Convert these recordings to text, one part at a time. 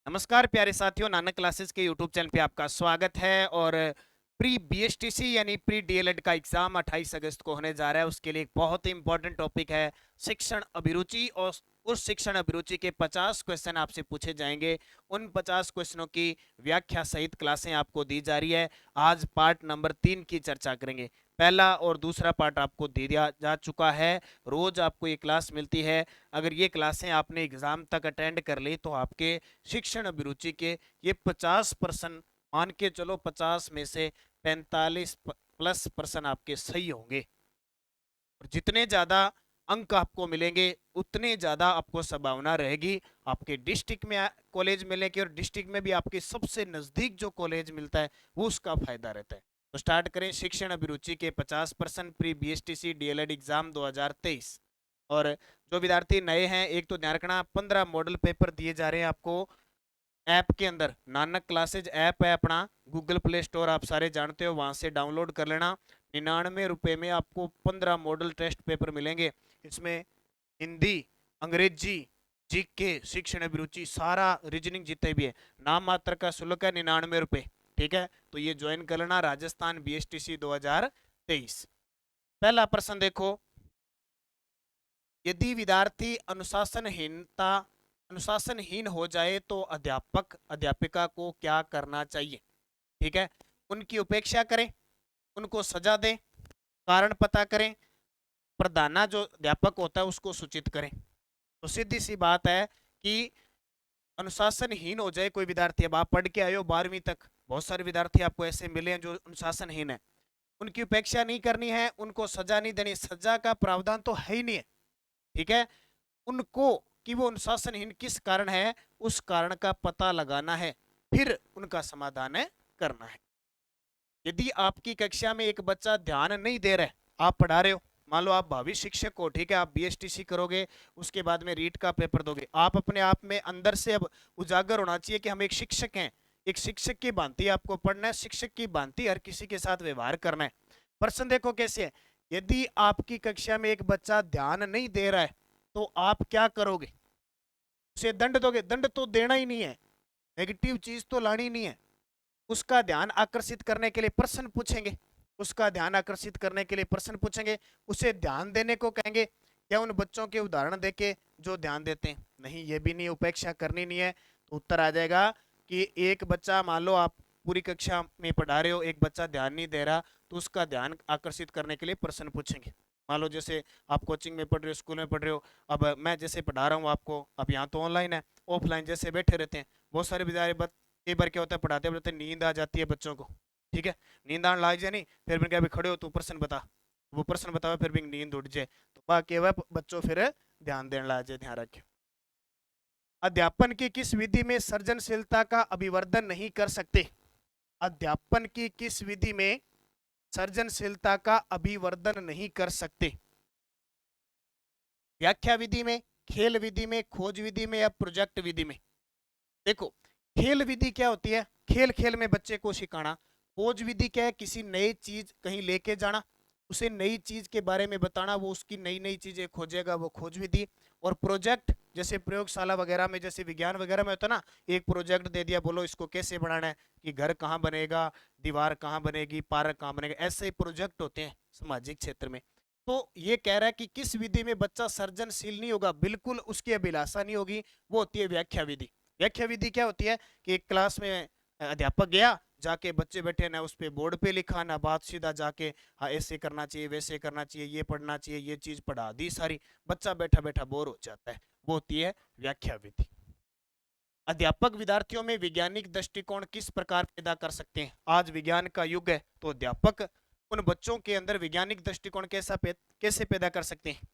नमस्कार प्यारे साथियों, नानक क्लासेस के यूट्यूब चैनल पे आपका स्वागत है। और प्री बीएसटीसी यानी प्री डीएलएड का एग्जाम 28 अगस्त को होने जा रहा है। उसके लिए एक बहुत ही इंपॉर्टेंट टॉपिक है शिक्षण अभिरुचि, और उस शिक्षण अभिरुचि के 50 क्वेश्चन आपसे पूछे जाएंगे। उन 50 क्वेश्चनों की व्याख्या सहित क्लासें आपको दी जा रही है। आज पार्ट नंबर 3 की चर्चा करेंगे। पहला और दूसरा पार्ट आपको दे दिया जा चुका है। रोज आपको ये क्लास मिलती है। अगर ये क्लासें आपने एग्जाम तक अटेंड कर ली तो आपके शिक्षण अभिरुचि के ये 50% मान के चलो, 50 में से 45+ % आपके सही होंगे। और जितने ज्यादा अंक आपको मिलेंगे उतने ज्यादा आपको संभावना रहेगी आपके डिस्ट्रिक्ट में कॉलेज मिलने की, और डिस्ट्रिक्ट में भी आपके सबसे नजदीक जो कॉलेज मिलता है वो उसका फायदा रहता है। तो स्टार्ट करें शिक्षण अभिरुचि के 50% प्री बीएसटीसी डीएलएड एग्जाम 2023। और जो विद्यार्थी नए हैं, एक तो ध्यान रखना, 15 मॉडल पेपर दिए जा रहे हैं आपको ऐप के अंदर। नानक क्लासेज ऐप है अपना, गूगल प्ले स्टोर आप सारे जानते हो, वहां से डाउनलोड कर लेना। 99 रुपए में आपको 15 मॉडल टेस्ट पेपर मिलेंगे। इसमें हिंदी, अंग्रेजी, जीके, शिक्षण अभिरुचि, सारा रीजनिंग जितने भी है, नाम मात्र का शुल्क है 99 रुपए। ठीक है, तो ये ज्वाइन कर लेना, राजस्थान बीएसटीसी 2023। पहला प्रश्न देखो, यदि विद्यार्थी अनुशासनहीन हो जाए तो अध्यापक अध्यापिका को क्या करना चाहिए। ठीक है, उनकी उपेक्षा करें, उनको सजा दें, कारण पता करें, प्रधाना जो अध्यापक होता है उसको सूचित करें। तो सीधी सी बात है कि अनुशासनहीन हो जाए कोई विद्यार्थी, अब आप पढ़ के आए हो 12वीं तक, बहुत सारे विद्यार्थी आपको ऐसे मिले हैं जो अनुशासनहीन है। उनकी उपेक्षा नहीं करनी है, उनको सजा नहीं देनी, सजा का प्रावधान तो है ही नहीं है। ठीक है, उनको कि वो अनुशासनहीन किस कारण है, उस कारण का पता लगाना है, फिर उनका समाधान करना है। यदि आपकी कक्षा में एक बच्चा ध्यान नहीं दे रहा है, आप पढ़ा रहे हो, मान लो आप भावी शिक्षक हो, ठीक है, आप बीएसटीसी करोगे, उसके बाद में रीट का पेपर दोगे, आप अपने आप में अंदर से अब उजागर होना चाहिए कि हम एक शिक्षक हैं। एक शिक्षक की भांति आपको पढ़ना है, शिक्षक की भांति हर किसी के साथ व्यवहार करना है। प्रश्न देखो कैसे है, यदि आपकी कक्षा में एक बच्चा ध्यान नहीं दे रहा है तो आप क्या करोगे, उसे दंड दोगे? दंड तो देना ही नहीं है, नेगेटिव चीज तो लानी नहीं है। उसका ध्यान आकर्षित करने के लिए प्रश्न पूछेंगे, उसका ध्यान आकर्षित करने के लिए प्रश्न पूछेंगे, उसे ध्यान देने को कहेंगे। क्या उन बच्चों के उदाहरण देके जो ध्यान देते हैं? नहीं, ये भी नहीं, उपेक्षा करनी नहीं है। तो उत्तर आ जाएगा कि एक बच्चा, मान लो आप पूरी कक्षा में पढ़ा रहे हो, एक बच्चा ध्यान नहीं दे रहा, तो उसका ध्यान आकर्षित करने के लिए प्रश्न पूछेंगे। मान लो जैसे आप कोचिंग में पढ़ रहे हो, स्कूल में पढ़ रहे हो, अब मैं जैसे पढ़ा रहा हूँ आपको, अब यहाँ तो ऑनलाइन है, ऑफलाइन जैसे बैठे रहते हैं बहुत सारे विद्यार्थी, कई बार क्या होता है पढ़ाते पढ़ाते नींद आ जाती है बच्चों को। ठीक है, नींद आने लग जाए, नहीं फिर मैंने कहा खड़े हो तो प्रश्न बता, वो प्रश्न बताओ, फिर भी नींद उठ जाए, तो बाकी वह बच्चों फिर ध्यान देने लग जाए। ध्यान रखें, अध्यापन की किस विधि में सृजनशीलता का अभिवर्धन नहीं कर सकते? अध्यापन की किस विधि में सृजनशीलता का अभिवर्धन नहीं कर सकते? व्याख्या विधि में, खेल विधि में, खोज विधि में, या प्रोजेक्ट विधि में? देखो, खेल विधि क्या होती है, खेल खेल में बच्चे को सिखाना। खोज विधि क्या है, किसी नई चीज कहीं लेके जाना, उसे नई चीज के बारे में बताना, वो उसकी नई नई चीजें खोजेगा, वो खोज विधि। और प्रोजेक्ट, जैसे प्रयोगशाला वगैरह में, जैसे विज्ञान वगैरह में होता है ना, एक प्रोजेक्ट दे दिया, बोलो इसको कैसे बनाना है, कि घर कहाँ बनेगा, दीवार कहाँ बनेगी, पार्क कहाँ बनेगा, ऐसे ही प्रोजेक्ट होते हैं सामाजिक क्षेत्र में। तो ये कह रहा है कि किस विधि में बच्चा सृजनशील नहीं होगा, बिल्कुल उसकी अभिलाषा नहीं होगी, वो होती है व्याख्या विधि। व्याख्या विधि क्या होती है कि एक क्लास में अध्यापक गया, जाके बच्चे बैठे ना उस पे बोर्ड पे लिखा ना बात, सीधा जाके हाँ ऐसे करना चाहिए, वैसे करना चाहिए, ये पढ़ना चाहिए, ये चीज पढ़ा दी सारी, बच्चा बैठा बैठा बोर हो जाता है, वो होती है व्याख्या विधि। अध्यापक विद्यार्थियों में वैज्ञानिक दृष्टिकोण किस प्रकार पैदा कर सकते हैं? आज विज्ञान का युग है, तो अध्यापक उन बच्चों के अंदर वैज्ञानिक दृष्टिकोण कैसे पैदा कर सकते हैं?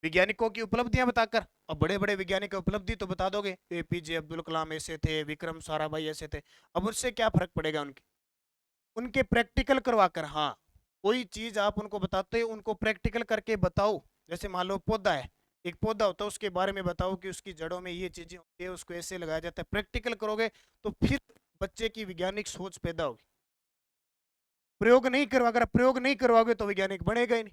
वैज्ञानिकों की उपलब्धियां बताकर। अब बड़े बड़े वैज्ञानिक की उपलब्धि तो बता दोगे, एपीजे अब्दुल कलाम ऐसे थे, विक्रम साराभाई ऐसे थे, अब उससे क्या फर्क पड़ेगा? उनके उनके प्रैक्टिकल करवाकर। हाँ, कोई चीज आप उनको बताते हो, उनको प्रैक्टिकल करके बताओ। जैसे मान लो पौधा है, एक पौधा होता है, उसके बारे में बताओ कि उसकी जड़ों में ये चीजें होती है, उसको ऐसे लगाया जाता है, प्रैक्टिकल करोगे तो फिर बच्चे की वैज्ञानिक सोच पैदा होगी। प्रयोग नहीं करवा, अगर प्रयोग नहीं करवाओगे तो वैज्ञानिक बनेगा ही नहीं।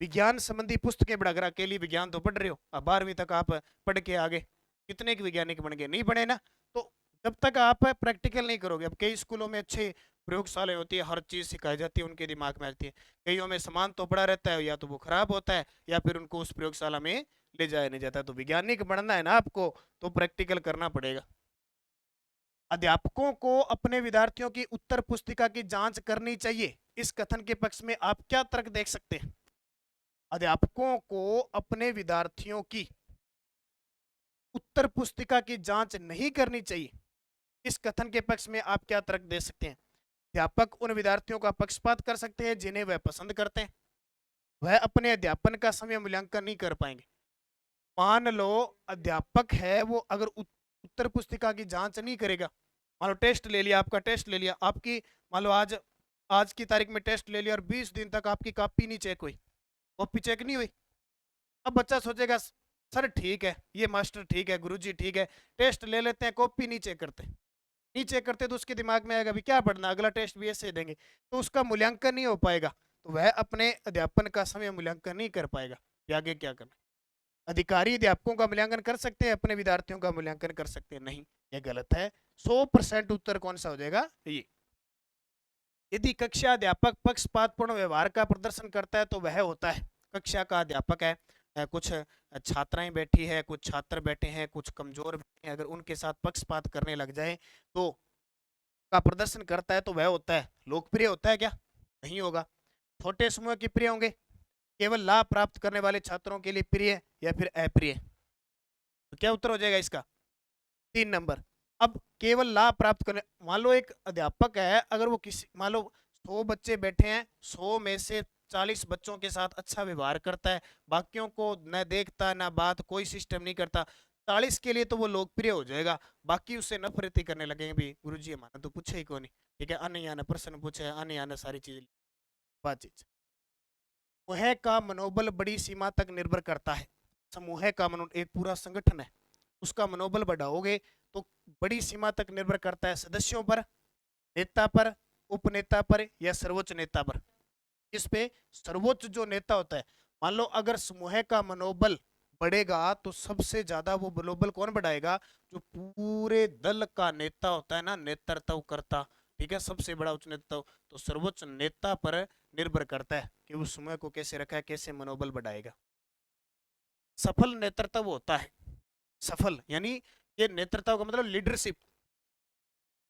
विज्ञान संबंधी पुस्तकें पढ़ा, अकेली विज्ञान तो पढ़ रहे हो, अब 12वीं तक आप पढ़ के आगे कितने के वैज्ञानिक बन गए? नहीं बने ना। तो जब तक आप प्रैक्टिकल नहीं करोगे। अब कई स्कूलों में अच्छे प्रयोगशालाएं होती है, हर चीज़ सिखाई जाती है, उनके दिमाग में आती है। कईयों में सामान तो पड़ा रहता है, या तो वो खराब होता है या फिर उनको उस प्रयोगशाला में ले जाया नहीं जाता। तो वैज्ञानिक बनना है ना आपको, तो प्रैक्टिकल करना पड़ेगा। अध्यापकों को अपने विद्यार्थियों की उत्तर पुस्तिका की जांच करनी चाहिए, इस कथन के पक्ष में आप क्या तर्क देख सकते हैं? अध्यापकों को अपने विद्यार्थियों की उत्तर पुस्तिका की जांच नहीं करनी चाहिए, इस कथन के पक्ष में आप क्या तर्क दे सकते हैं? अध्यापक उन विद्यार्थियों का पक्षपात कर सकते हैं जिन्हें वह पसंद करते हैं। वह अपने अध्यापन का समय मूल्यांकन नहीं कर पाएंगे। मान लो अध्यापक है, वो अगर उत्तर पुस्तिका की जांच नहीं करेगा, मान लो टेस्ट ले लिया, आपका टेस्ट ले लिया, आपकी मान लो आज आज की तारीख में टेस्ट ले लिया और 20 दिन तक आपकी कॉपी नहीं चेक हुई, कॉपी चेक नहीं हुई। अब बच्चा सोचेगा सर ठीक है, ये मास्टर ठीक है, गुरुजी ठीक है, टेस्ट ले लेते हैं, कॉपी नहीं चेक करते, नहीं चेक करते, तो उसके दिमाग में आएगा भी क्या पढ़ना, अगला टेस्ट भी ऐसे देंगे, तो उसका मूल्यांकन नहीं हो पाएगा, तो वह अपने अध्यापन का समय मूल्यांकन नहीं कर पाएगा। आगे क्या करना? अधिकारी अध्यापकों का मूल्यांकन कर सकते हैं, अपने विद्यार्थियों का मूल्यांकन कर सकते हैं? नहीं, यह गलत है। 100% उत्तर कौन सा हो जाएगा? ये। यदि कक्षा अध्यापक पक्षपातपूर्ण व्यवहार का प्रदर्शन करता है तो वह होता है कक्षा का अध्यापक है। कुछ छात्राएं बैठी है, कुछ छात्र बैठे हैं, कुछ कमजोर बैठे हैं, अगर उनके साथ पक्षपात करने लग जाए तो का प्रदर्शन करता है तो वह होता है लोकप्रिय। होता है क्या? नहीं होगा। छोटे समूह के प्रिय होंगे, केवल लाभ प्राप्त करने वाले छात्रों के लिए प्रिय या फिर अप्रिय? तो क्या उत्तर हो जाएगा इसका? 3 नंबर। अब केवल लाभ प्राप्त करने, मान लो एक अध्यापक है, अगर वो किसी मान लो 100 बच्चे बैठे हैं, 100 में से 40 बच्चों के साथ अच्छा व्यवहार करता है, बाकियों को न देखता न बात, कोई सिस्टम नहीं करता, 40 के लिए तो वो लोकप्रिय हो जाएगा, बाकी उससे नफरत ही करने लगेंगे भी गुरुजी हमारा तो पूछे ही कौन नहीं, ठीक है, अन्य आना प्रश्न पूछे, अन्य आना सारी चीजें बातचीत। समूह का मनोबल बड़ी सीमा तक निर्भर करता है। समूह का मनोबल, एक पूरा संगठन है, उसका मनोबल बढ़ाओगे तो बड़ी सीमा तक निर्भर करता है सदस्यों पर, नेता पर, उपनेता पर या सर्वोच्च नेता पर। इस पे सर्वोच्च जो नेता होता है, मान लो अगर समूह का मनोबल बढ़ेगा तो सबसे ज्यादा वो मनोबल कौन बढ़ाएगा? जो पूरे दल का नेता होता है ना, नेतृत्व करता, ठीक है, सबसे बड़ा उच्च नेतृत्व, तो सर्वोच्च नेता पर निर्भर करता है कि उस समूह को कैसे रखा है, कैसे मनोबल बढ़ाएगा। सफल नेतृत्व होता है, सफल यानी ये नेतृत्व का मतलब लीडरशिप,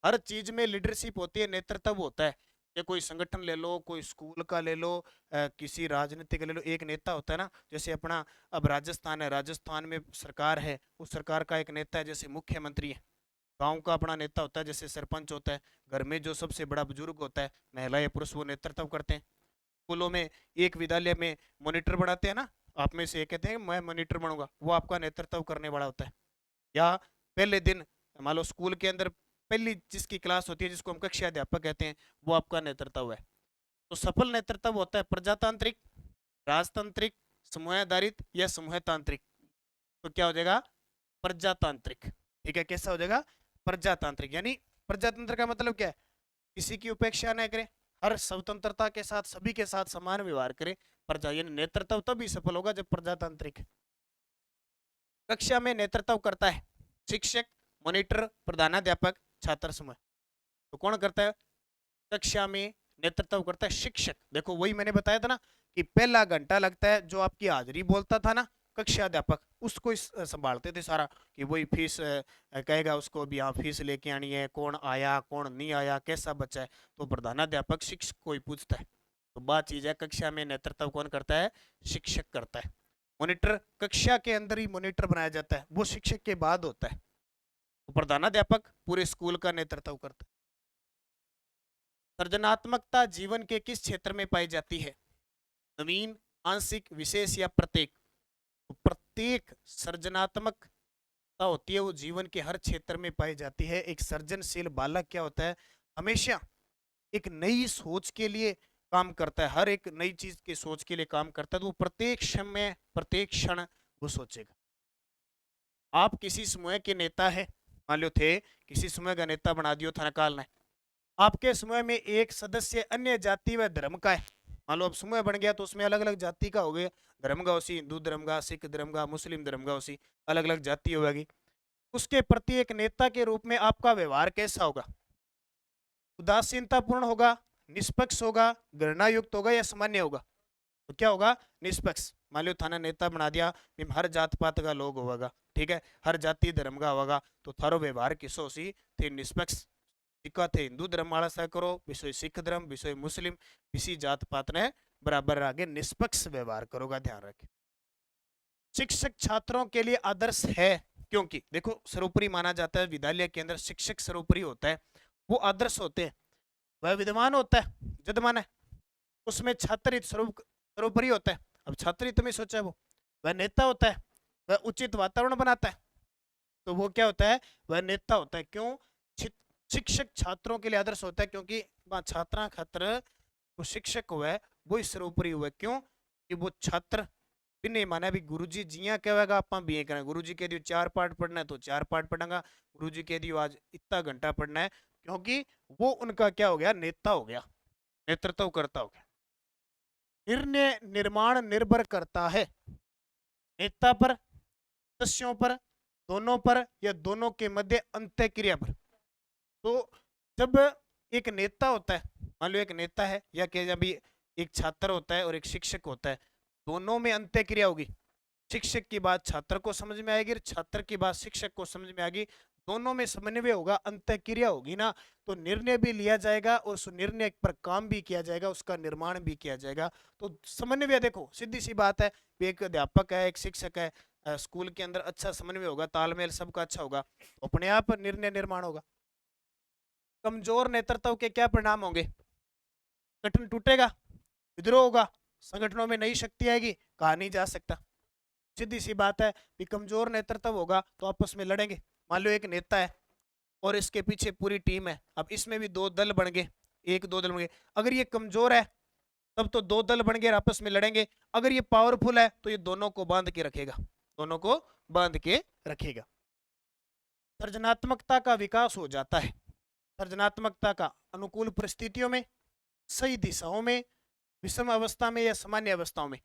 हर चीज में लीडरशिप होती है, नेतृत्व होता है। ये कोई संगठन ले लो, कोई स्कूल का ले लो, किसी राजनीति का ले लो, एक नेता होता है ना। जैसे अपना अब राजस्थान है, राजस्थान में सरकार है, उस सरकार का एक नेता है, जैसे मुख्यमंत्री है। गांव का अपना नेता होता है, जैसे सरपंच होता है। घर में जो सबसे बड़ा बुजुर्ग होता है, महिला या पुरुष, वो नेतृत्व करते हैं। स्कूलों में एक विद्यालय में मॉनिटर बनाते हैं ना, आप में से एक कहते हैं मैं मॉनिटर बनूंगा, वो आपका नेतृत्व करने वाला होता है। या पहले दिन मान लो स्कूल के अंदर पहली जिसकी क्लास होती है, जिसको हम कक्षा अध्यापक कहते हैं, वो आपका नेतृत्व है। तो सफल नेतृत्व होता है प्रजातांत्रिक, राजतांत्रिक, समूह आधारित या समूह तांत्रिक। तो क्या हो जाएगा? प्रजातांत्रिक। ठीक है, कैसा हो जाएगा? प्रजातांत्रिक। यानी प्रजातंत्र का मतलब क्या है? किसी की उपेक्षा न करे, हर स्वतंत्रता के साथ सभी के साथ समान व्यवहार करे। प्रजा यानी नेतृत्व तभी सफल होगा जब प्रजातांत्रिक। कक्षा में नेतृत्व करता है शिक्षक, मॉनिटर, प्रधानाध्यापक, छात्र समूह। तो कौन करता है? कक्षा में नेतृत्व करता है शिक्षक। देखो वही मैंने बताया था ना कि पहला घंटा लगता है, जो आपकी हाजिरी बोलता था ना कक्षा अध्यापक, उसको संभालते थे सारा, कि वही फीस कहेगा उसको भी, हाँ फीस लेके आनी है, कौन आया कौन नहीं आया, कैसा बच्चा है। तो प्रधानाध्यापक शिक्षक को ही पूछता है। तो बात चीज है, कक्षा में नेतृत्व कौन करता है? शिक्षक करता है। मॉनिटर कक्षा के अंदर ही मॉनिटर बनाया जाता है, वो शिक्षक के बाद होता है। तो प्रधानाध्यापक पूरे स्कूल का नेतृत्व करता है। सृजनात्मकता जीवन के किस क्षेत्र में पाई जाती है? नवीन, आंशिक, विशेष या प्रत्येक? तो प्रत्येक सृजनात्मकता होती है वो जीवन के हर क्षेत्र में पाई जाती है। एक सृजनशील बालक क्या होता है? हमेशा एक नई सोच के लिए काम करता है, हर एक नई चीज की सोच के लिए काम करता है, तो वो प्रत्येक समय प्रत्येक क्षण वो सोचेगा। आप किसी समूह के नेता है, मान लो थे, किसी समूह का नेता बना दियो था, निकालना है। आपके समूह में एक सदस्य अन्य जाति व धर्म का है, मान लो अब समूह बन गया तो उसमें अलग अलग जाति का हो गया, धर्म का उसी, हिंदू धर्म का, सिख धर्म का, मुस्लिम धर्म का उसी, अलग अलग जाति होगी। उसके प्रति एक नेता के रूप में आपका व्यवहार कैसा होगा? उदासीनतापूर्ण होगा, निष्पक्ष होगा, घृणायुक्त होगा या सामान्य होगा? तो क्या होगा? निष्पक्ष। मान लो थाना नेता बना दिया, भी हर जात पात का लोग होगा, ठीक है, हर जाति धर्म का होगा, तो थारो व्यवहार किसो सी थे? निष्पक्ष। सिक्का थे हिंदू धर्म वाला सा करो, विषय सिख धर्म, विषय मुस्लिम, किसी जात पात ने बराबर आगे निष्पक्ष व्यवहार करोगा, ध्यान रखें। शिक्षक छात्रों के लिए आदर्श है, क्योंकि देखो सर्वोपरि माना जाता है, विद्यालय के अंदर शिक्षक सर्वोपरि होता है, वो आदर्श होते हैं। वह विद्वान होता है, जदमान है, उसमें छात्र सर्वोपरि होता है। अब छात्र तुम्हें सोचा है, वो वह नेता होता है, वह उचित वातावरण बनाता है, तो वो क्या होता है? वह नेता होता है। क्यों? शिक्षक छात्रों के लिए आदर्श होता है, क्योंकि छात्रा खातर वो शिक्षक हुआ है वो सर्वोपरि हुआ है। क्यों? कि वो छात्र भी नहीं माना भी गुरुजी जिया कहेगा आप भी ये करें, गुरुजी कह दियो 4 पाठ पढ़ना है तो 4 पाठ पढ़ांगा, गुरुजी कह दियो आज इतना घंटा पढ़ना है, क्योंकि वो उनका क्या हो गया? नेता हो गया, नेतृत्व करता हो गया। निर्णय निर्माण निर्भर करता है नेता पर, सदस्यों पर, दोनों पर, या दोनों के मध्य अंतःक्रिया पर। तो जब एक नेता होता है, मान लो एक नेता है, या कि जब एक छात्र होता है और एक शिक्षक होता है, दोनों में अंतःक्रिया होगी। शिक्षक की बात छात्र को समझ में आएगी, छात्र की बात शिक्षक को समझ में आएगी, दोनों में समन्वय होगा, अंतःक्रिया होगी ना, तो निर्णय भी लिया जाएगा और उस निर्णय पर काम भी किया जाएगा, उसका निर्माण भी किया जाएगा। तो समन्वय देखो सीधी सी बात है, एक अध्यापक है, एक शिक्षक है, स्कूल के अंदर अच्छा समन्वय होगा, तालमेल सबका अच्छा होगा, तो अपने आप निर्णय निर्माण होगा। कमजोर नेतृत्व के क्या परिणाम होंगे? संगठन टूटेगा, विद्रोह होगा, संगठनों में नई शक्ति आएगी, कहा नहीं जा सकता। सीधी सी बात है कि कमजोर नेतृत्व होगा तो आपस में लड़ेंगे। मान लो एक नेता है और इसके पीछे पूरी टीम है, अब इसमें भी दो दल बन गए, एक दो दल बन गए। अगर ये कमजोर है तब तो दो दल बन गए आपस में लड़ेंगे, अगर ये पावरफुल है तो ये दोनों को बांध के रखेगा, दोनों को बांध के रखेगा। सृजनात्मकता का विकास हो जाता है, सृजनात्मकता का अनुकूल परिस्थितियों में, सही दिशाओं में, विषम अवस्था में या सामान्य अवस्थाओं में।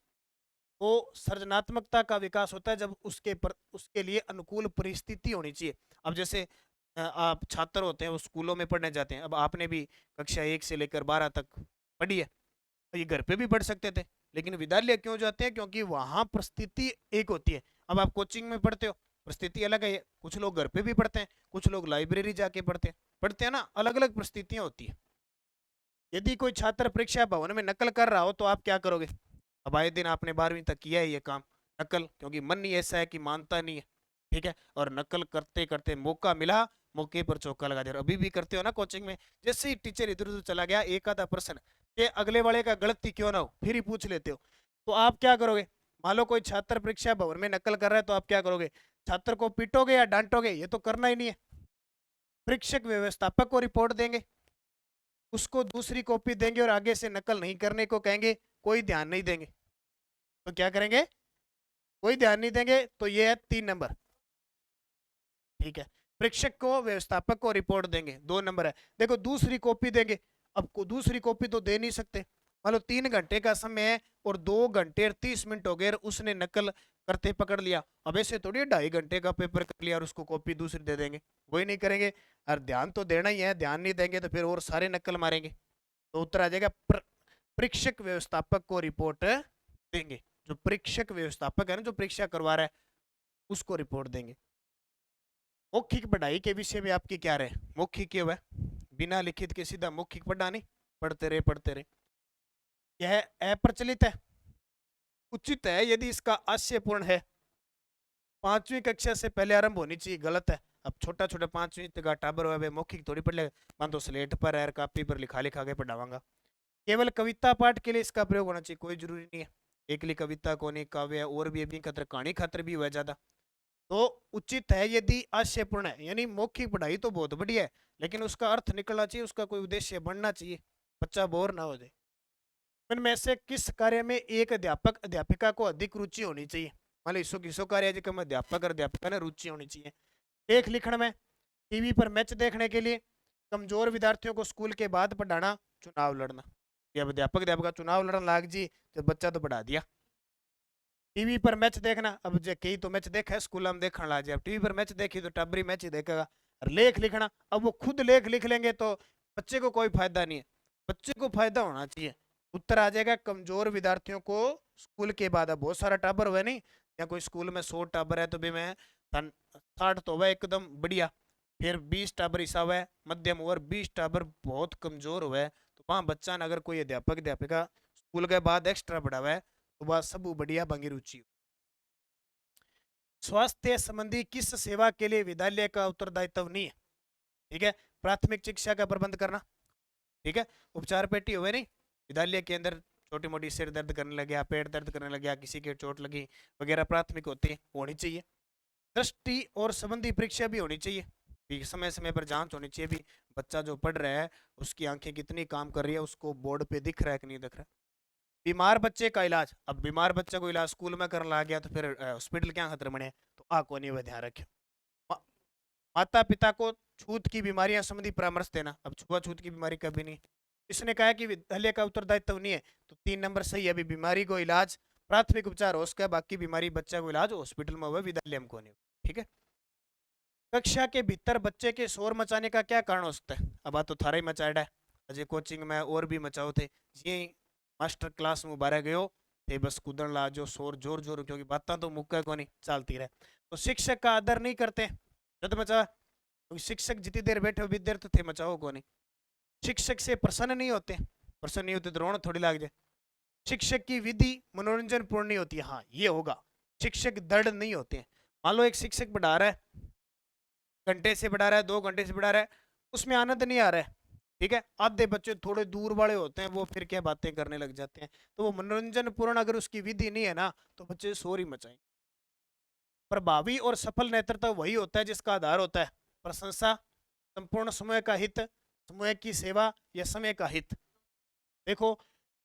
तो सृजनात्मकता का विकास होता है जब उसके लिए अनुकूल परिस्थिति होनी चाहिए। अब जैसे आप छात्र होते हैं, वो स्कूलों में पढ़ने जाते हैं, अब आपने भी कक्षा 1 से लेकर 12 तक पढ़ी है, तो ये घर पे भी पढ़ सकते थे, लेकिन विद्यालय क्यों जाते हैं? क्योंकि वहाँ परिस्थिति एक होती है। अब आप कोचिंग में पढ़ते हो, परिस्थिति अलग है, कुछ लोग घर पे भी पढ़ते हैं, कुछ लोग लाइब्रेरी जाके पढ़ते हैं ना, अलग अलग परिस्थितियां होती है। यदि कोई छात्र परीक्षा भवन में नकल कर रहा हो तो आप क्या करोगे? अब आए दिन आपने 12वीं तक किया है ये काम, नकल, क्योंकि मन ही ऐसा है कि मानता नहीं है, ठीक है, और नकल करते करते मौका मिला, मौके पर चौका लगा दिया। अभी भी करते हो ना कोचिंग में, जैसे ही टीचर इधर उधर चला गया, एक आधा प्रश्न कि अगले वाले का गलती क्यों ना हो, फिर ही पूछ लेते हो, तो आप क्या करोगे? मान लो कोई छात्र परीक्षा भवन में नकल कर रहा है तो आप क्या करोगे? छात्र को पीटोगे या डांटोगे? ये तो करना ही नहीं है। परीक्षक व्यवस्थापक को रिपोर्ट देंगे, उसको दूसरी कॉपी देंगे और आगे से नकल नहीं करने को कहेंगे, कोई ध्यान नहीं देंगे, तो क्या करेंगे? कोई ध्यान नहीं देंगे, तो ये है 3 नंबर, ठीक है। परीक्षक को व्यवस्थापक को रिपोर्ट देंगे, 2 नंबर है। देखो दूसरी कॉपी देंगे, अब दूसरी कॉपी तो दे नहीं सकते, मान लो 3 घंटे का समय है और 2 घंटे और 30 मिनट हो गए, उसने नकल करते पकड़ लिया, अब ऐसे थोड़ी 2.5 घंटे का पेपर कर लिया और उसको कॉपी दूसरी दे देंगे, वही नहीं करेंगे। और ध्यान तो देना ही है, ध्यान नहीं देंगे तो फिर और सारे नकल मारेंगे। तो उत्तर आ जाएगा परीक्षक व्यवस्थापक को रिपोर्ट देंगे, जो परीक्षक व्यवस्थापक है ना, जो परीक्षा करवा रहा है, उसको रिपोर्ट देंगे। मौखिक पढ़ाई के विषय में आपकी क्या राय? मौखिक क्यों है? बिना लिखित के सीधा मौखिक पढ़ा नहीं, पढ़ते रहे, यह अप्रचलित है, उचित है यदि इसका आशयपूर्ण है, 5वीं कक्षा से पहले आरंभ होनी चाहिए, गलत है। अब छोटा छोटा 5वीं तक का टाबर हुआ मौखिक थोड़ी पढ़ लेगा, मान तो स्लेट पर है, कापी पर लिखा लिखा के पढ़ावांगा। केवल कविता पाठ के लिए इसका प्रयोग होना चाहिए, कोई जरूरी नहीं है, एकली कविता कोनी काव्य और भी अभी खतर कहानी खातर भी हुआ ज्यादा। तो उचित है यदि आशयपूर्ण है, यानी मौखिक पढ़ाई तो बहुत बढ़िया है, लेकिन उसका अर्थ निकलना चाहिए, उसका कोई उद्देश्य बनना चाहिए, बच्चा बोर ना हो जाए। इनमें से किस कार्य में एक अध्यापक अध्यापिका को अधिक रुचि होनी चाहिए? मान लो इसो किसो कार्य है जिसमें अध्यापक और अध्यापिका ने रुचि होनी चाहिए? लेख लिखण में, टीवी पर मैच देखने के लिए, कमजोर विद्यार्थियों को स्कूल के बाद पढ़ाना, चुनाव लड़ना। या अध्यापक अध्यापिका चुनाव लड़न लाग जी जब बच्चा तो पढ़ा दिया। टीवी पर मैच देखना, अब जे कई तो मैच देखा है स्कूल में देखने लग जाए, अब टीवी पर मैच देखी तो टब्बरी मैच ही देखेगा। और लेख लिखना, अब वो खुद लेख लिख लेंगे तो बच्चे को कोई फायदा नहीं है, बच्चे को फायदा होना चाहिए। उत्तर आ जाएगा कमजोर विद्यार्थियों को स्कूल के बाद, अब बहुत सारा टाबर हुआ नहीं, या कोई स्कूल में 100 टाबर है तो भी मैं 60 तो हुआ एकदम बढ़िया, फिर 20 टाबर हिस्सा हुआ है मध्यम, और 20 टाबर बहुत कमजोर हुआ है, तो वहाँ बच्चा ने अगर कोई अध्यापक अध्यापिका स्कूल के बाद एक्स्ट्रा बढ़ा हुआ है तो वह सब बढ़िया बंगी रुचि। स्वास्थ्य संबंधी किस सेवा के लिए विद्यालय का उत्तरदायित्व नहीं है? ठीक है, प्राथमिक शिक्षा का प्रबंध करना, ठीक है, उपचार पेटी हुए नहीं विद्यालय के अंदर, छोटी मोटी सिर दर्द करने लग गया, पेट दर्द करने लग गया, किसी के चोट लगी वगैरह प्राथमिक होती है, होनी चाहिए। दृष्टि और संबंधी परीक्षा भी होनी चाहिए, समय समय पर जांच होनी चाहिए भी, बच्चा जो पढ़ रहा है उसकी आंखें कितनी काम कर रही है, उसको बोर्ड पे दिख रहा है कि नहीं दिख रहा। बीमार बच्चे का इलाज, अब बीमार बच्चे को इलाज स्कूल में करने लग गया तो फिर हॉस्पिटल क्या खतरे बने, तो आ को नहीं ध्यान रखे। माता पिता को छूत की बीमारियां संबंधी परामर्श देना, अब छुआछूत की बीमारी कभी नहीं। इसने कहा कि विद्यालय का उत्तरदायित्व नहीं है, तो 3 नंबर सही है, अभी बीमारी को इलाज प्राथमिक उपचार हो उसका, बाकी बीमारी बच्चा को इलाज हॉस्पिटल में हुआ, विद्यालय में को नहीं। ठीक है, कक्षा के भीतर बच्चे के शोर मचाने का क्या कारण हो सकता है? अब आ तो थारा ही मचाड़ा है, अजय कोचिंग में और भी मचाओ थे, ये मास्टर क्लास में बारह गयो थे बस कूदन ला जो शोर जोर जोर, क्योंकि बातें तो मुक्का को नहीं चलती रहे, तो शिक्षक का आदर नहीं करते, जद मचा, क्योंकि शिक्षक जितनी देर बैठे विद्यार्थी थे मचाओ को नहीं। शिक्षक से प्रसन्न नहीं होते, प्रसन्न नहीं होते तो रोना थोड़ी लाग जाए। शिक्षक की विधि मनोरंजन पूर्ण नहीं होती है, हाँ ये होगा, शिक्षक दृढ़ नहीं होते हैं। मान लो एक शिक्षक पढ़ा रहा है, घंटे से पढ़ा रहा है, 2 घंटे से पढ़ा रहा है, उसमें आनंद नहीं आ रहा है, ठीक है, आधे बच्चे थोड़े दूर वाले होते हैं वो फिर क्या बातें करने लग जाते हैं, तो वो मनोरंजन पूर्ण अगर उसकी विधि नहीं है ना तो बच्चे शोर ही मचाएंगे। प्रभावी और सफल नेतृत्व वही होता है जिसका आधार होता है प्रशंसा, संपूर्ण समूह का हित, समूह की सेवा या समय का हित। देखो,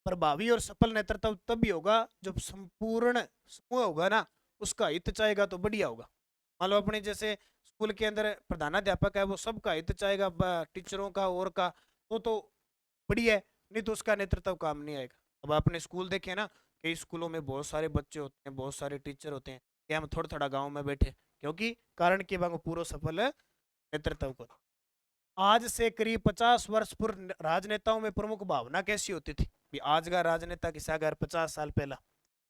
प्रभावी और सफल नेतृत्व तभी होगा जब संपूर्ण समूह होगा ना उसका हित चाहेगा तो बढ़िया होगा। मान लो अपने जैसे स्कूल के अंदर प्रधानाध्यापक है वो सबका हित चाहेगा, टीचरों का और का, तो बढ़िया है, नहीं तो उसका नेतृत्व काम नहीं आएगा। अब आपने स्कूल देखे ना, कई स्कूलों में बहुत सारे बच्चे होते हैं, बहुत सारे टीचर होते हैं, कि हम थोड़ा थोड़ा गाँव में बैठे, क्योंकि कारण की बांग पूरा सफल नेतृत्व को। आज से करीब 50 वर्ष पूर्व राजनेताओं में प्रमुख भावना कैसी होती थी? आज का राजनेता किसा अगर 50 साल पहला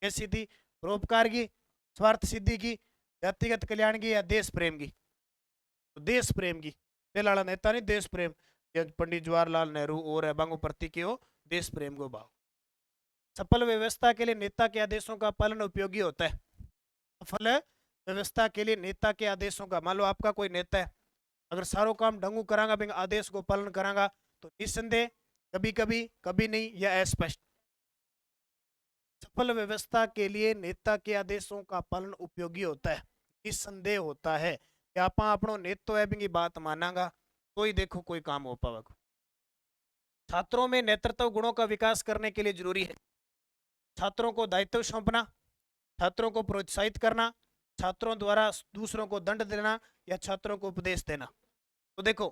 कैसी थी? परोपकार की, स्वार्थ सिद्धि की, जातिगत कल्याण की, या देश प्रेम की? तो देश प्रेम की, पहला वाला नेता नहीं, देश प्रेम, पंडित जवाहरलाल नेहरू और बांगो प्रति के हो देश प्रेम को भाव। सफल व्यवस्था के लिए नेता के आदेशों का पालन उपयोगी होता है। सफल व्यवस्था के लिए नेता के आदेशों का, मान लो आपका कोई नेता है, अगर सारो काम ढंगू करांगा, आदेश को पालन करांगा तो निस्संदेह, कभी कभी, कभी नहीं, या अस्पष्ट। सफल व्यवस्था के लिए नेता के आदेशों का पालन उपयोगी होता है, निस्संदेह होता है कि आप अपनो नेतो है बिंगी बात मानांगा तो ही देखो कोई काम हो पाएगा। छात्रों में नेतृत्व गुणों का विकास करने के लिए जरूरी है छात्रों को दायित्व सौंपना, छात्रों को प्रोत्साहित करना, छात्रों द्वारा दूसरों को दंड देना, या छात्रों को उपदेश देना। तो देखो,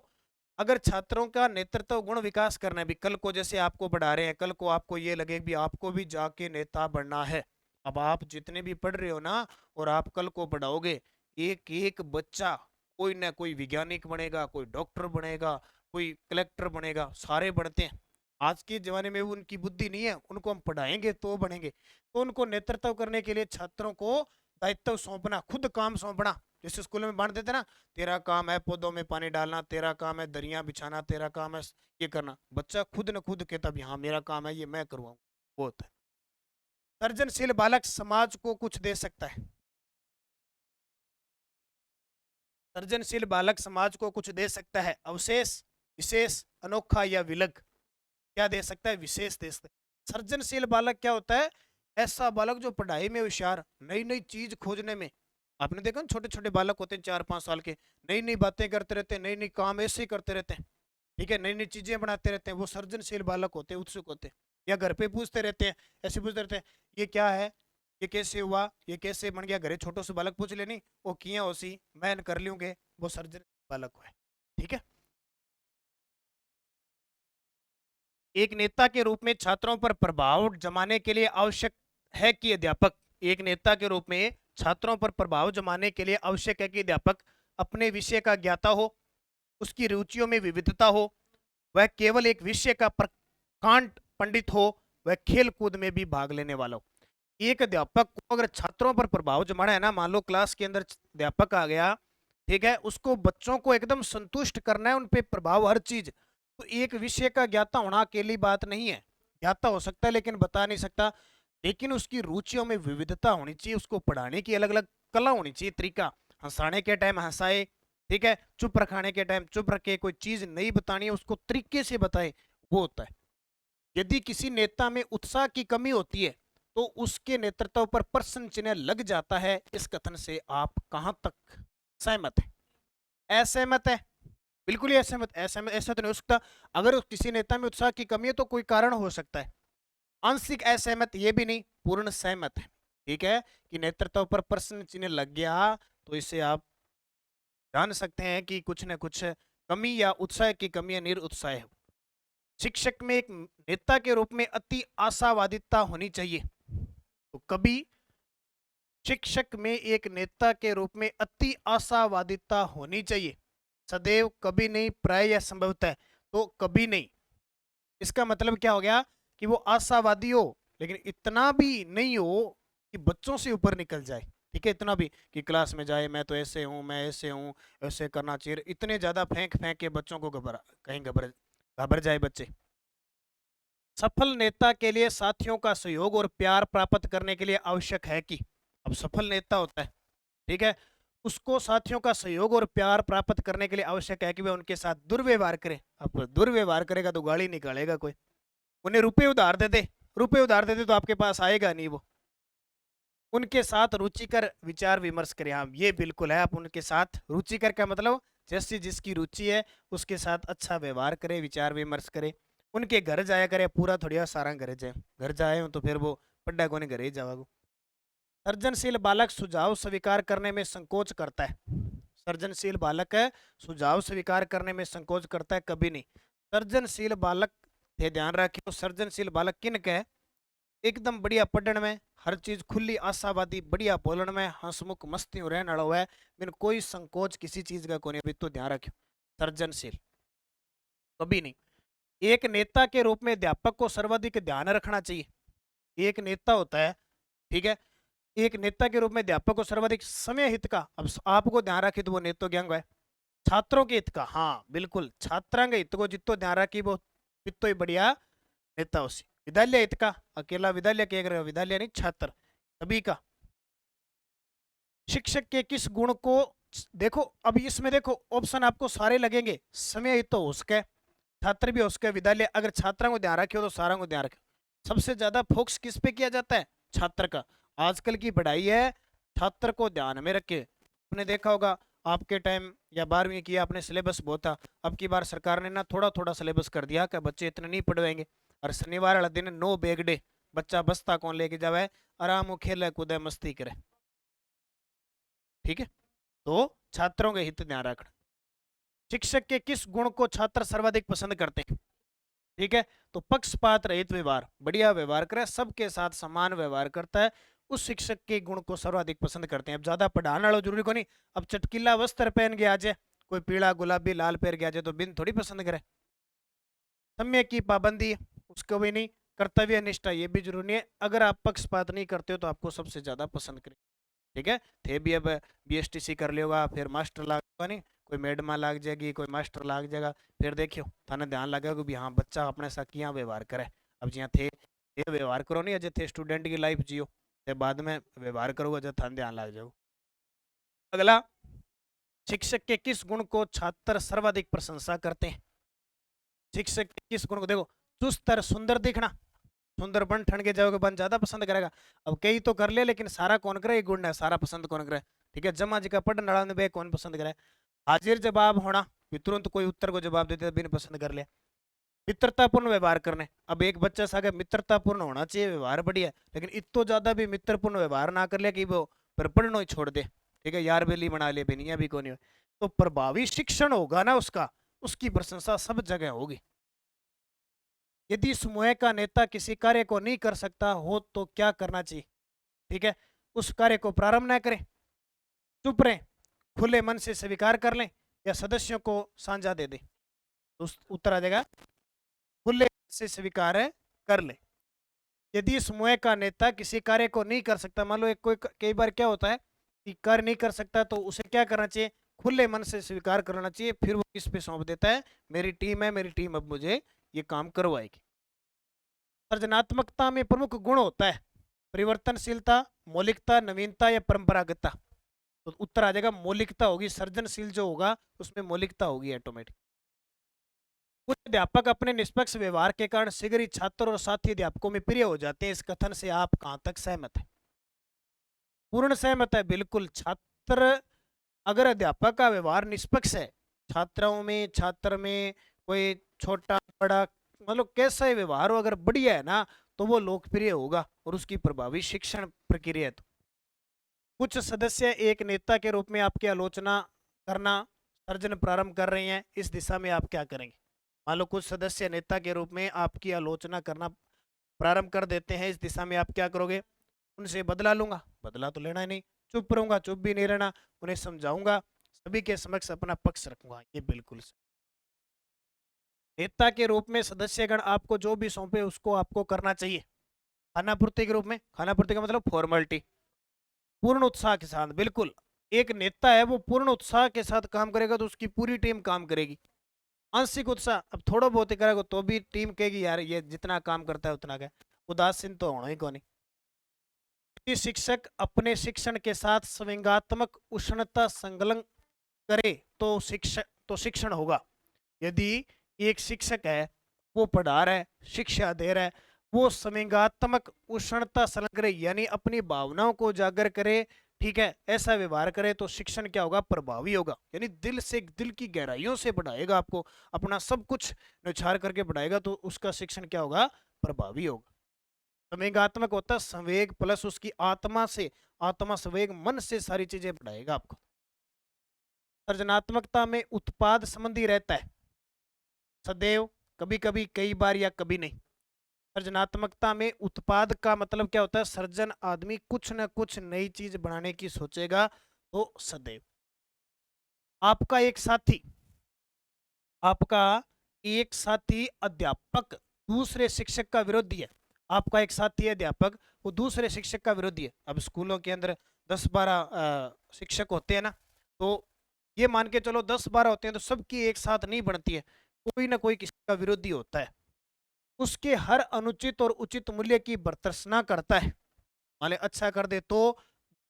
अगर छात्रों का नेतृत्व गुण विकास करना है भी, कल को जैसे आपको पढ़ा रहे हैं, कल को आपको ये लगे भी आपको भी जाके नेता बनना है, अब आप जितने भी पढ़ रहे हो ना और आप कल को पढ़ाओगे, एक एक बच्चा कोई ना कोई वैज्ञानिक बनेगा, कोई डॉक्टर बनेगा, कोई कलेक्टर बनेगा, सारे बनते हैं। आज के जमाने में उनकी बुद्धि नहीं है, उनको हम पढ़ाएंगे तो बनेंगे। तो उनको नेतृत्व करने के लिए छात्रों को दायित्व सौंपना, खुद काम सौंपना, जैसे स्कूल में बांट देते ना, तेरा काम है पौधों में पानी डालना, तेरा काम है दरिया बिछाना, तेरा काम है ये करना, बच्चा खुद न खुद कहता भी हाँ मेरा काम है ये मैं करवाऊँ, वो होता है। सर्जनशील बालक समाज को कुछ दे सकता है। सर्जनशील बालक समाज को कुछ दे सकता है, अवशेष, विशेष, अनोखा या विलग। क्या दे सकता है? विशेष दे सकता है। सर्जनशील बालक क्या होता है? ऐसा बालक जो पढ़ाई में होशियार, नई नई चीज खोजने में, आपने देखा ना छोटे छोटे बालक होते हैं 4-5 साल के, नई नई बातें करते रहते हैं, नई नई काम ऐसे ही करते रहते हैं, ठीक है, नई नई चीजें बनाते रहते हैं, वो सर्जनशील बालक होते हैं, उत्सुक होते हैं। या घर पे पूछते रहते हैं, ऐसे पूछते रहते हैं, ये क्या है, ये कैसे हुआ, ये कैसे बन गया, घरे छोटो से बालक पूछ लेनी, वो किया होसी मैं कर लूंगे, वो सर्जन बालक है। ठीक है, एक नेता के रूप में छात्रों पर प्रभाव जमाने के लिए आवश्यक है कि अध्यापक एक नेता के रूप में छात्रों पर प्रभाव जमाने के लिए आवश्यक है कि अध्यापक अपने विषय का ज्ञाता हो, उसकी रुचियों में विविधता हो, वह केवल एक विषय का प्रकांड पंडित हो, वह खेल कूद में भी भाग लेने वाला हो। एक अध्यापक को अगर छात्रों पर प्रभाव जमाना है ना, मान लो क्लास के अंदर अध्यापक आ गया, ठीक है, उसको बच्चों को एकदम संतुष्ट करना है, उन पे प्रभाव हर चीज, तो एक विषय का ज्ञाता होना अकेली बात नहीं है। ज्ञाता हो सकता है लेकिन बता नहीं सकता, लेकिन उसकी रुचियों में विविधता होनी चाहिए, उसको पढ़ाने की अलग अलग कला होनी चाहिए, तरीका, हंसाने के टाइम हंसाए, ठीक है, चुप रखाने के टाइम चुप रखे, कोई चीज नहीं बतानी है उसको तरीके से बताए, वो होता है। यदि किसी नेता में उत्साह की कमी होती है तो उसके नेतृत्व पर प्रश्न चिन्ह लग जाता है। इस कथन से आप कहां तक सहमत है? असहमत है? बिल्कुल ही असहमत। असहमत ऐसा तो नहीं हो सकता। अगर किसी नेता में उत्साह की कमी है तो कोई कारण हो सकता है। आंशिक असहमत ये भी नहीं, पूर्ण सहमत है। ठीक है, कि नेतृत्व पर प्रश्न चिन्ह लग गया तो इससे आप जान सकते हैं कि कुछ न कुछ कमी या उत्साह की कमी या निरुत्साह है। शिक्षक में एक नेता के रूप में अति आशावादिता होनी चाहिए। तो कभी शिक्षक में एक नेता के रूप में अति आशावादिता होनी चाहिए, सदैव, कभी नहीं, प्राय या संभवतः, तो कभी नहीं। इसका मतलब क्या हो गया कि वो आशावादी हो लेकिन इतना भी नहीं हो कि बच्चों से ऊपर निकल जाए। ठीक है, इतना भी कि क्लास में जाए मैं तो ऐसे हूं, मैं ऐसे हूं, ऐसे करना चाहिए, इतने ज्यादा फेंक फेंक के बच्चों को घबर जाए बच्चे। सफल नेता के लिए साथियों का सहयोग और प्यार प्राप्त करने के लिए आवश्यक है कि, अब सफल नेता होता है, ठीक है, उसको साथियों का सहयोग और प्यार प्राप्त करने के लिए आवश्यक है कि वह उनके साथ दुर्व्यवहार करे। अब दुर्व्यवहार करेगा तो गाली निकालेगा कोई, उन्हें रुपए उधार दे दे, रुपए उधार दे दे तो आपके पास आएगा नहीं वो। उनके साथ रुचिकर विचार विमर्श करें। हाँ, ये बिल्कुल है, आप उनके साथ रुचिकर का मतलब जैसी जिसकी रुचि है उसके साथ अच्छा व्यवहार करे, विचार विमर्श करे। उनके घर जाया करे, पूरा थोड़ी सारा घर जाए, घर जाए तो फिर वो पड्डा को घर ही जावागो। सर्जनशील बालक सुझाव स्वीकार करने में संकोच करता है। सर्जनशील बालक है सुझाव स्वीकार करने में संकोच करता है, कभी नहीं। सर्जनशील बालक थे, ध्यान रखियो, सर्जनशील बालक किन का है? एकदम बढ़िया पढ़ने में, हर चीज खुली, आशावादी, बढ़िया बोलन में, हंसमुख मस्ती रहने वाला हुआ है, बिन कोई संकोच किसी चीज का कोई नहीं, तो ध्यान रखियो, सर्जनशील कभी नहीं। एक नेता के रूप में अध्यापक को सर्वाधिक ध्यान रखना चाहिए। एक नेता होता है, ठीक है, एक नेता के रूप में अध्यापक को सर्वाधिक समय हित का, अब आपको ध्यान रखिए तो वो नेतो ज्ञांग है। छात्रों के हित का, हाँ बिल्कुल, छात्रा के हित को जितो ध्यान रखी वो जितो ही बढ़िया नेता उसी। विद्यालय हित का, अकेला विद्यालय के अगर विद्यालय नहीं, छात्र सभी का। शिक्षक के किस गुण को देखो, अब इसमें देखो ऑप्शन आपको सारे लगेंगे, समय हित तो हो सके, छात्र भी हो सके, विद्यालय, अगर छात्रों को ध्यान रखियो तो सारा को ध्यान रखियो। सबसे ज्यादा फोकस किस पे किया जाता है? छात्र का। आजकल की पढ़ाई है छात्र को ध्यान में रखे। आपने देखा होगा आपके टाइम या 12वीं की आपने सिलेबस बहुत था, अब की बार सरकार ने ना थोड़ा थोड़ा सिलेबस कर दिया कि बच्चे इतने नहीं पढ़वाएंगे, और शनिवार वाला दिन नो बैग डे, बच्चा बस्ता कौन लेके जावे, आराम हो खेले कूदे मस्ती करे। ठीक है, तो छात्रों के हित ध्यान रखना। शिक्षक के किस गुण को छात्र सर्वाधिक पसंद करते हैं? ठीक है, तो पक्षपात रहित व्यवहार, बढ़िया व्यवहार करे, सबके साथ समान व्यवहार करता है, उस शिक्षक के गुण को सर्वाधिक पसंद करते हैं। अब ज्यादा पढ़ाने वाला जरूरी को नहीं, अब चटकीला वस्त्र पहन के आ जाए, कोई पीला गुलाबी लाल पहन के आ जाए तो बिन थोड़ी पसंद करे। समय की पाबंदी उसको भी नहीं, कर्तव्य निष्ठा ये भी जरूरी नहीं है। अगर आप पक्षपात नहीं करते हो तो आपको सबसे ज्यादा पसंद करें। ठीक है, थे भी अब BSTC कर लियोगा, फिर मास्टर लाग नहीं, कोई मैडमा लाग जाएगी, कोई मास्टर लाग जाएगा, फिर देखियो थाने ध्यान लगेगा कि भी हाँ बच्चा अपने साथ किया व्यवहार करे। अब जिया थे व्यवहार करो नहीं, अजय थे स्टूडेंट की लाइफ जियो, ते बाद में व्यवहार करोगे जब थाने ध्यान लग जाओ। अगला, शिक्षक के किस गुण को छात्र सर्वाधिक प्रशंसा करते हैं? शिक्षक के किस गुण को, देखो, चुस्त और सुंदर दिखना, सुंदर बन ठन के जाओगे बन ज्यादा पसंद करेगा। अब कई तो कर ले लेकिन सारा कौन करे, एक गुण है, सारा पसंद कौन करे? ठीक है, जमा जी का पढ़ने वाला ने कौन पसंद करे? हाजिर जवाब होना, तुरंत कोई उत्तर को जवाब देते बिन पसंद कर ले। मित्रतापूर्ण व्यवहार करने, अब एक बच्चा सा मित्रतापूर्ण होना चाहिए, व्यवहार बढ़िया, लेकिन इतो ज्यादा भी मित्रपूर्ण व्यवहार ना कर ले कि वो पर पढ़नो ही छोड़ दे। ठीक है, यार बेली बना ले, बेनिया भी कौन, तो प्रभावी शिक्षण होगा ना उसका, उसकी प्रशंसा सब जगह होगी। यदि समूह का नेता किसी कार्य को नहीं कर सकता हो तो क्या करना चाहिए? ठीक है, उस कार्य को प्रारंभ न करें, चुप रहें, खुले मन से स्वीकार कर लें या सदस्यों को साझा दे दें। तो उत्तर आ जाएगा खुले मन से स्वीकार कर लें। यदि समूह का नेता किसी कार्य को नहीं कर सकता, मान लो एक कोई कई बार क्या होता है कि कार्य नहीं कर सकता, तो उसे क्या करना चाहिए, खुले मन से स्वीकार करना चाहिए। फिर वो किस पे सौंप देता है, मेरी टीम है, मेरी टीम अब मुझे ये काम करवाएगी। सृजनात्मकता में प्रमुख गुण होता है परिवर्तनशीलता, मौलिकता, नवीनता या परंपरागतता। तो उत्तर आ जाएगा मौलिकता होगी। सृजनशील जो होगा उसमें मौलिकता होगी ऑटोमेटिक। कुछ अध्यापक अपने निष्पक्ष व्यवहार के कारण शीघ्र ही छात्र और साथी अध्यापकों में प्रिय हो जाते हैं। इस कथन से आप कहां तक सहमत है? पूर्ण सहमत है, बिल्कुल। छात्र अगर अध्यापक का व्यवहार निष्पक्ष है, छात्रों में, छात्र में कोई छोटा बड़ा मतलब कैसा ही व्यवहार हो, अगर बढ़िया है ना, तो वो लोकप्रिय होगा और उसकी प्रभावी शिक्षण प्रक्रिया है। तो कुछ सदस्य एक नेता के रूप में आपकी आलोचना करना सर्जन प्रारंभ कर रहे हैं, इस दिशा में आप क्या करेंगे? मान लो कुछ सदस्य नेता के रूप में आपकी आलोचना करना प्रारंभ कर देते हैं, इस दिशा में आप क्या करोगे? उनसे बदला लूंगा, बदला तो लेना ही नहीं, चुप रहूंगा, चुप भी नहीं रहना, उन्हें समझाऊंगा, सभी के समक्ष अपना पक्ष रखूंगा। ये बिल्कुल सही। नेता के रूप में सदस्यगण आपको जो भी सौंपे उसको आपको करना चाहिए। खानापूर्ति के रूप में, खानापूर्ति का मतलब फॉर्मेलिटी, पूर्ण उत्साह के साथ, बिल्कुल। एक नेता है वो पूर्ण उत्साह के साथ काम करेगा तो उसकी पूरी टीम काम करेगी। आंशिक उत्साह, अब थोड़ा बहुत ही करेगा तो भी टीम कहेगी यार ये जितना काम करता है उतना क्या, उदासीन तो होना ही कौन नहीं। यदि शिक्षक अपने शिक्षण के साथ संवेगात्मक उष्णता संलग्न करे तो शिक्षण होगा। यदि एक शिक्षक है वो पढ़ा रहा है, शिक्षा दे रहा है, वो संवेगात्मक उष्णता संलग्न करे यानी अपनी भावनाओं को जागर करे, ठीक है, ऐसा व्यवहार करे, तो शिक्षण क्या होगा, प्रभावी होगा। यानी दिल से, दिल की गहराइयों से पढ़ाएगा, आपको अपना सब कुछ निछार करके पढ़ाएगा, तो उसका शिक्षण क्या होगा, प्रभावी होगा। संवेगात्मक होता है संवेग प्लस उसकी आत्मा से, आत्मा संवेग, मन से सारी चीजें पढ़ाएगा आपको। सृजनात्मकता में उत्पाद संबंधी रहता है सदैव, कभी कभी, कई बार या कभी नहीं। सृजनात्मकता में उत्पाद का मतलब क्या होता है, सृजन आदमी कुछ ना कुछ नई चीज बनाने की सोचेगा, तो सदैव। आपका एक साथी, आपका एक साथी अध्यापक दूसरे शिक्षक का विरोधी है, आपका एक साथी है अध्यापक, वो दूसरे शिक्षक का विरोधी है। अब स्कूलों के अंदर 10-12 शिक्षक होते हैं ना, तो ये मान के चलो 10-12 होते हैं, तो सबकी एक साथ नहीं बनती है, कोई ना कोई किसी का विरोधी होता है। उसके हर अनुचित और उचित मूल्य की भर्त्सना करता है। मान अच्छा कर दे तो,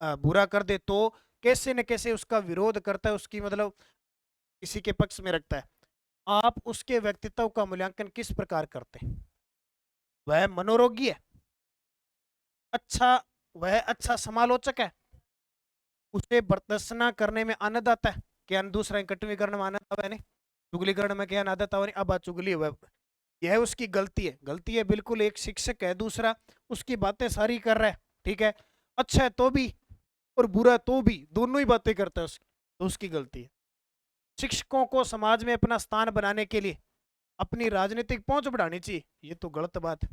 बुरा कर दे तो, कैसे न कैसे उसका विरोध करता है, उसकी मतलब किसी के पक्ष में रखता है। आप उसके व्यक्तित्व का मूल्यांकन किस प्रकार करते हैं? वह मनोरोगी है, अच्छा, वह अच्छा समालोचक है, उसे भर्त्सना करने में आनंद आता है, क्या दूसरा कटवी करने में आनंद आता है? नहीं। चुगली करने में क्या आनंद आता है? अब चुगली हुआ, यह उसकी गलती है, गलती है बिल्कुल। एक शिक्षक है, दूसरा उसकी बातें सारी कर रहा है, ठीक है, अच्छा है तो भी और बुरा तो भी, दोनों ही बातें करता है उसकी, तो उसकी गलती है। शिक्षकों को समाज में अपना स्थान बनाने के लिए अपनी राजनीतिक पहुंच बढ़ानी चाहिए, ये तो गलत बात है।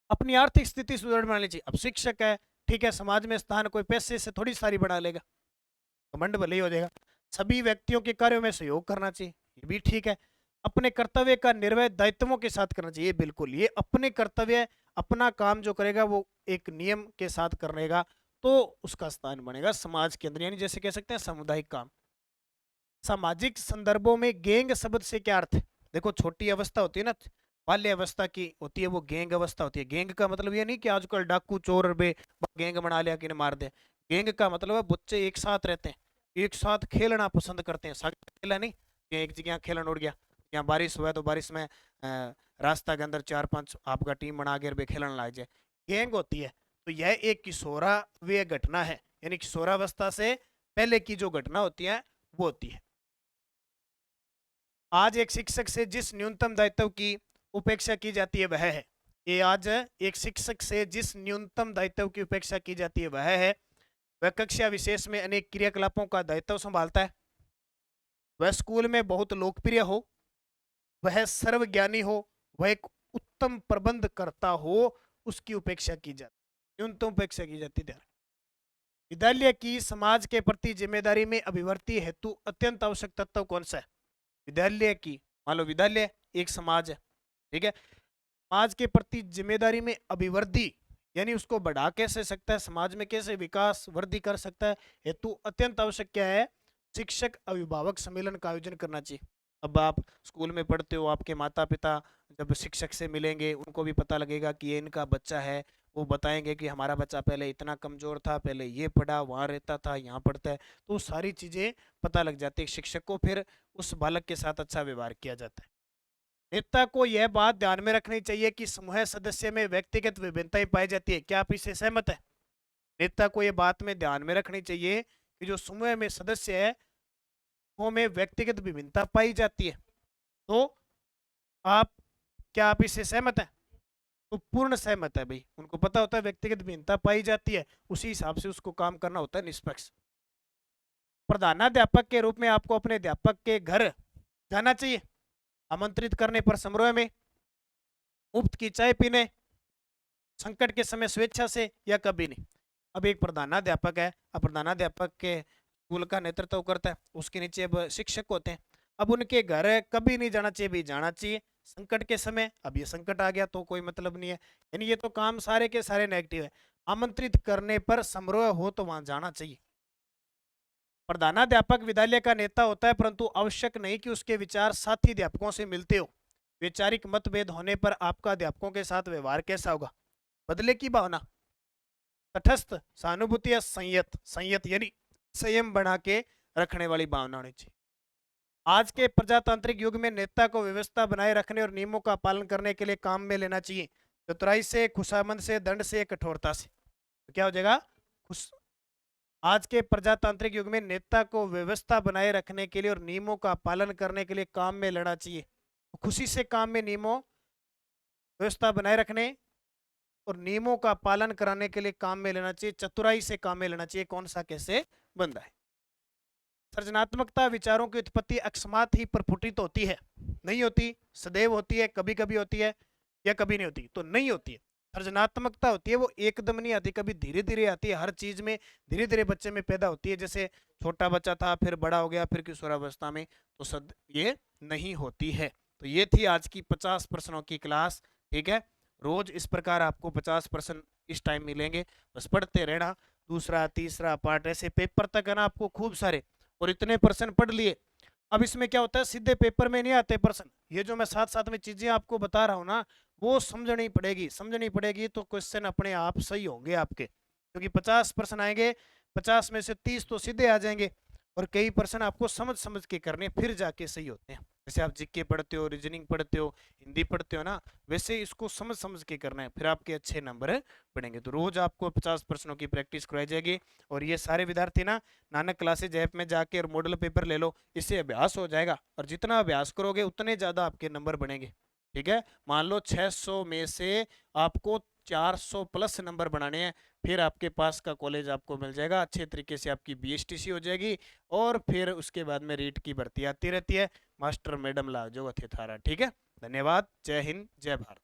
अपनी आर्थिक स्थिति सुदृढ़ बनानी चाहिए। अब शिक्षक है, ठीक है, समाज में स्थान कोई पैसे से थोड़ी सारी बना लेगा, घमंड भले ही हो जाएगा। सभी व्यक्तियों के कार्यों में सहयोग करना चाहिए, ये भी ठीक है। अपने कर्तव्य का निर्वह दायित्वों के साथ करना चाहिए, बिल्कुल। ये अपने कर्तव्य, अपना काम जो करेगा वो एक नियम के साथ करेगा, तो उसका स्थान बनेगा समाज के अंदर, यानी जैसे कह सकते हैं सामुदायिक काम। सामाजिक संदर्भों में गैंग शब्द से क्या अर्थ है? देखो छोटी अवस्था होती है ना, बाल्य अवस्था की होती है, वो गैंग अवस्था होती है। गैंग का मतलब ये नहीं कि आजकल डाकू चोर बे गैंग बना लिया कि इन्हें मार दे। गैंग का मतलब है बच्चे एक साथ रहते हैं, एक साथ खेलना पसंद करते हैं, साथ खेला नहीं कि एक जगह खेलन उड़ गया, यहाँ बारिश हुआ तो बारिश में रास्ता के अंदर 4-5 आपका टीम बना के खेलन लग जाए, गैंग होती है। तो यह एक किशोरावस्था घटना है, यानी किशोरावस्था से पहले की जो घटना होती है वो होती है। आज एक शिक्षक से जिस न्यूनतम दायित्व की उपेक्षा की जाती है वह है, ये आज एक शिक्षक से जिस न्यूनतम दायित्व की उपेक्षा की जाती है वह है, वह कक्षा विशेष में अनेक क्रियाकलापों का दायित्व संभालता है, वह स्कूल में बहुत लोकप्रिय हो, वह सर्वज्ञानी हो, वह एक उत्तम प्रबंध करता हो, उसकी उपेक्षा की जाती, न्यूनतम उपेक्षा की जाती है। विद्यालय की समाज के प्रति जिम्मेदारी में अभिवृद्धि हेतु अत्यंत आवश्यक तत्व कौन सा है? विद्यालय की, मान लो विद्यालय एक समाज है, ठीक है, समाज के प्रति जिम्मेदारी में अभिवृद्धि यानी उसको बढ़ा कैसे सकता है, समाज में कैसे विकास वृद्धि कर सकता है, हेतु अत्यंत आवश्यक क्या है? शिक्षक अभिभावक सम्मेलन का आयोजन करना चाहिए। अब आप स्कूल में पढ़ते हो, आपके माता पिता जब शिक्षक से मिलेंगे उनको भी पता लगेगा कि ये इनका बच्चा है, वो बताएंगे कि हमारा बच्चा पहले इतना कमजोर था, पहले ये पढ़ा, वहाँ रहता था, यहाँ पढ़ता है, तो सारी चीजें पता लग जाती है शिक्षक को, फिर उस बालक के साथ अच्छा व्यवहार किया जाता है। नेता को यह बात ध्यान में रखनी चाहिए कि समूह सदस्य में व्यक्तिगत विभिन्नताएं पाई जाती है। क्या आप इससे सहमत है? नेता को यह बात में ध्यान में रखनी चाहिए कि जो समूह में सदस्य है वो में व्यक्तिगत विभिन्नता पाई जाती है। तो आप, क्या आप इससे सहमत हैं? तो पूर्ण सहमत है भाई, उनको पता होता है व्यक्तिगत भिन्नता पाई जाती है, उसी हिसाब से उसको काम करना होता है निष्पक्ष। प्रधानाध्यापक के रूप में आपको अपने अध्यापक के घर जाना चाहिए, आमंत्रित करने पर समारोह में, मुफ्त की चाय पीने, संकट के समय स्वेच्छा से, या कभी नहीं। अब एक प्रधानाध्यापक है, अब प्रधानाध्यापक के स्कूल का नेतृत्व करता है, उसके नीचे अब शिक्षक होते हैं, अब उनके घर कभी नहीं जाना चाहिए भी, जाना चाहिए संकट के समय। अब ये संकट आ गया तो कोई मतलब नहीं है, यानी ये तो काम सारे के सारे नेगेटिव है। आमंत्रित करने पर समारोह हो तो वहां जाना चाहिए। प्रधानाध्यापक विद्यालय का नेता होता है, परंतु आवश्यक नहीं कि उसके विचार साथी अध्यापकों से मिलते हो। वैचारिक मतभेद होने पर आपका अध्यापकों के साथ व्यवहार कैसा होगा? बदले की भावना, तटस्थ, सहानुभूति, या संयत? संयत यानी संयम बना के रखने वाली भावना होनी चाहिए। आज के प्रजातांत्रिक युग में नेता को व्यवस्था बनाए रखने और नियमों का पालन करने के लिए काम में लेना चाहिए। चतुराई से, खुशामंद से, दंड से, कठोरता से। तो क्या हो जाएगा? खुश। आज के प्रजातांत्रिक युग में नेता को व्यवस्था बनाए रखने के लिए और नियमों का पालन करने के लिए काम में लेना चाहिए। तो खुशी से काम में, नियमों व्यवस्था बनाए रखने और नियमों का पालन कराने के लिए काम में लेना चाहिए। चतुराई से काम में लेना चाहिए। कौन सा कैसे बंदा है? सृजनात्मकता विचारों की उत्पत्ति अकस्मात ही प्रफुटित होती है? नहीं होती, सदैव होती है, कभी कभी होती है, या कभी नहीं होती? तो नहीं होती है। सृजनात्मकता होती है वो एकदम नहीं आती, कभी धीरे धीरे आती है। हर चीज में धीरे धीरे बच्चे में पैदा होती है, जैसे छोटा बच्चा था, फिर बड़ा हो गया, फिर किशोरावस्था में, तो सद ये नहीं होती है। तो ये थी आज की 50 प्रश्नों की क्लास। ठीक है, रोज इस प्रकार आपको 50 प्रश्न इस टाइम मिलेंगे, बस पढ़ते रहना। दूसरा तीसरा पार्ट ऐसे पेपर तक है ना आपको खूब सारे, और इतने प्रश्न पढ़ लिए। अब इसमें क्या होता है, सीधे पेपर में नहीं आते प्रश्न, ये जो मैं साथ साथ में चीजें आपको बता रहा हूँ ना, वो समझनी पड़ेगी। समझनी पड़ेगी तो क्वेश्चन अपने आप सही होंगे आपके, क्योंकि 50 प्रश्न आएंगे, 50 में से 30 तो सीधे आ जाएंगे, और कई प्रश्न आपको समझ समझ के करने फिर जाके सही होते हैं। जैसे आप जीके पढ़ते हो, रीजनिंग पढ़ते हो, हिंदी पढ़ते हो ना, वैसे इसको समझ समझ के करना है, फिर आपके अच्छे नंबर पड़ेंगे। तो रोज आपको 50 प्रश्नों की प्रैक्टिस करवाई जाएगी। और ये सारे विद्यार्थी ना नानक क्लासेज ऐप में जाके और मॉडल पेपर ले लो, इससे अभ्यास हो जाएगा, और जितना अभ्यास करोगे उतने ज़्यादा आपके नंबर बढ़ेंगे। ठीक है, मान लो 600 में से आपको 400 प्लस नंबर बनाने हैं, फिर आपके पास का कॉलेज आपको मिल जाएगा, अच्छे तरीके से आपकी बीएसटीसी हो जाएगी, और फिर उसके बाद में रीट की भर्ती आती रहती है। मास्टर मैडम ला जो थे थारा। ठीक है, धन्यवाद, जय हिंद, जय भारत।